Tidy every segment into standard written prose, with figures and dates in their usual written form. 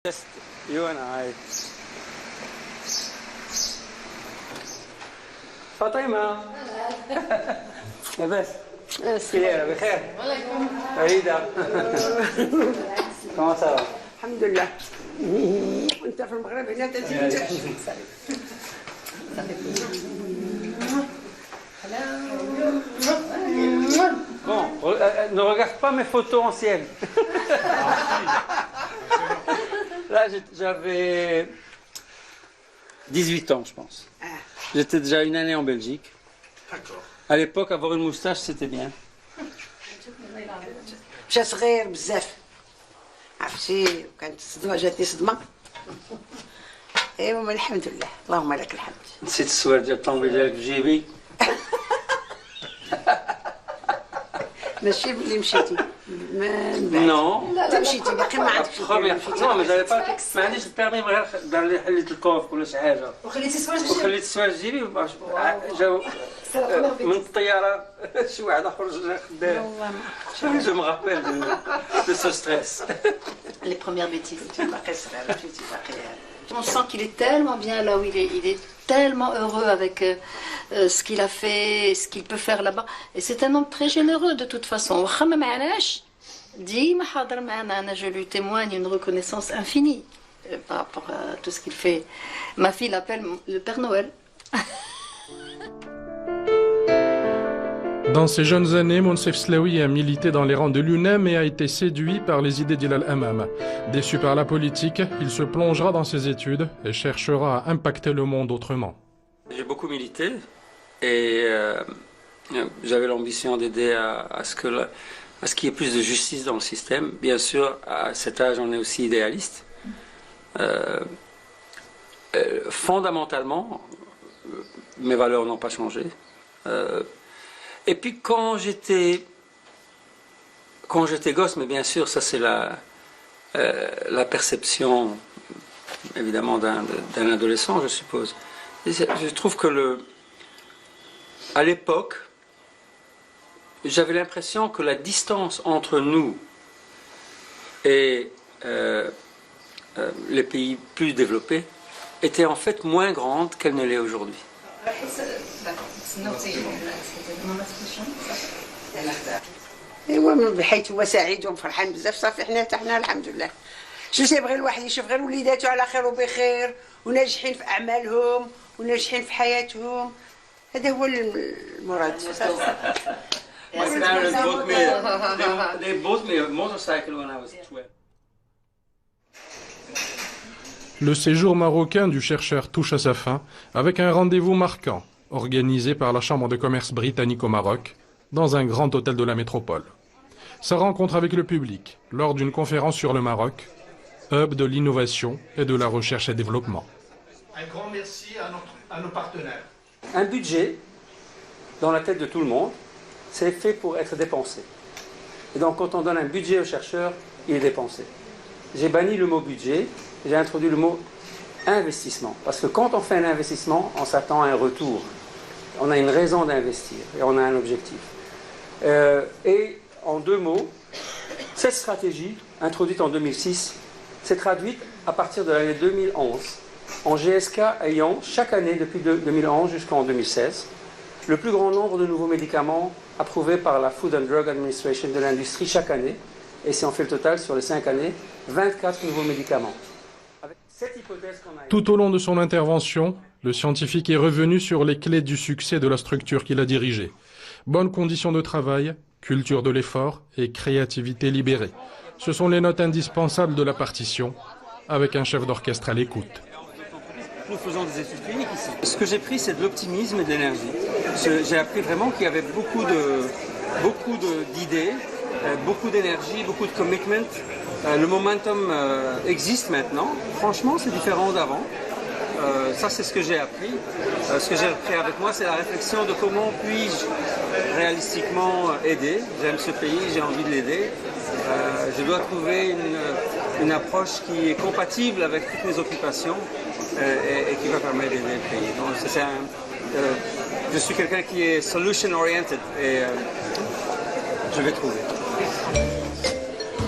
Just you and I. فاطمة لاباس؟ كيف بخير؟ فريدة كما صار؟ الحمد لله. وانت في المغرب هنا تزيد. Bon, ne regarde pas mes photos anciennes. Là, j'avais 18 ans, je pense. J'étais déjà une année en Belgique. À l'époque, avoir une moustache, c'était bien. مشى صغير بزاف، عرفتي كانت الصدمة جاتني صدمة. ايوا الحمد لله، اللهم لك الحمد. نسيت السوار ديال الطوموبيل ديالك في جيبي. ماشي بلي مشيتي Non. انت مشيتي باقي ما عندكش Non, mais j'avais pas. ما عنديش البيرمي من غير دار لي حليت الكوف ولا شي حاجه. وخليتي سواش وخليت السوار في جيبي جاو من الطياره شي واحد اخر جا خدام. جو me rappelle de ce stress. les premières bêtises. باقي صغير مشيتي باقي. On sent qu'il est tellement bien là où il est tellement heureux avec ce qu'il a fait, ce qu'il peut faire là-bas. Et c'est un homme très généreux de toute façon. واخا ما معناش ديما حاضر معنا. أنا je lui témoigne une reconnaissance infinie par rapport à tout ce qu'il fait. Ma fille l'appelle le Père Noël. Dans ses jeunes années, Monsef Slaoui a milité dans les rangs de l'UNEM et a été séduit par les idées d'Ilal Hammam. Déçu par la politique, il se plongera dans ses études et cherchera à impacter le monde autrement. J'ai beaucoup milité et j'avais l'ambition d'aider à ce qu'il y ait plus de justice dans le système. Bien sûr, à cet âge, on est aussi idéaliste. Fondamentalement, mes valeurs n'ont pas changé. Et puis quand j'étais gosse, mais bien sûr, ça c'est la perception évidemment d'un adolescent, je suppose. Et je trouve que à l'époque, j'avais l'impression que la distance entre nous et les pays plus développés était en fait moins grande qu'elle ne l'est aujourd'hui. ايوا من بحيث هو سعيد وفرحان بزاف صافي حنا الحمد لله. شو تيبغي الواحد يشوف غير وليداتو على خير وبخير وناجحين في اعمالهم وناجحين في حياتهم. هذا هو المراد. My parents they bought me a motorcycle when I was 12. Le séjour marocain du chercheur touche à sa fin avec un rendez-vous marquant organisé par la Chambre de commerce britannique au Maroc dans un grand hôtel de la métropole. Sa rencontre avec le public lors d'une conférence sur le Maroc, hub de l'innovation et de la recherche et développement. Un grand merci à nos partenaires. Un budget, dans la tête de tout le monde, c'est fait pour être dépensé. Et donc quand on donne un budget aux chercheurs, il est dépensé. J'ai banni le mot budget, j'ai introduit le mot investissement. Parce que quand on fait un investissement, on s'attend à un retour. On a une raison d'investir et on a un objectif. Et en deux mots, cette stratégie, introduite en 2006, s'est traduite à partir de l'année 2011 en GSK ayant chaque année depuis 2011 jusqu'en 2016 le plus grand nombre de nouveaux médicaments approuvés par la Food and Drug Administration de l'industrie chaque année. Et si on fait le total sur les 5 années, 24 nouveaux médicaments. Avec cette hypothèse qu'on a... Tout au long de son intervention, le scientifique est revenu sur les clés du succès de la structure qu'il a dirigée. Bonnes conditions de travail, culture de l'effort et créativité libérée. Ce sont les notes indispensables de la partition, avec un chef d'orchestre à l'écoute. Nous faisons des études cliniques ici. Ce que j'ai pris, c'est de l'optimisme et de l'énergie. J'ai appris vraiment qu'il y avait beaucoup d'idées, beaucoup d'énergie, beaucoup de commitment. Le momentum existe maintenant. Franchement, c'est différent d'avant. Ça, c'est ce que j'ai appris. Ce que j'ai appris avec moi, c'est la réflexion de comment puis-je réalistiquement aider. J'aime ce pays, j'ai envie de l'aider. Je dois trouver une approche qui est compatible avec toutes mes occupations et qui va permettre d'aider le pays. Donc, je suis quelqu'un qui est solution-oriented et je vais trouver.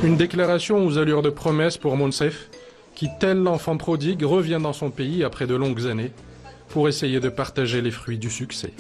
Une déclaration aux allures de promesse pour Monsef, qui, tel l'enfant prodigue, revient dans son pays après de longues années pour essayer de partager les fruits du succès.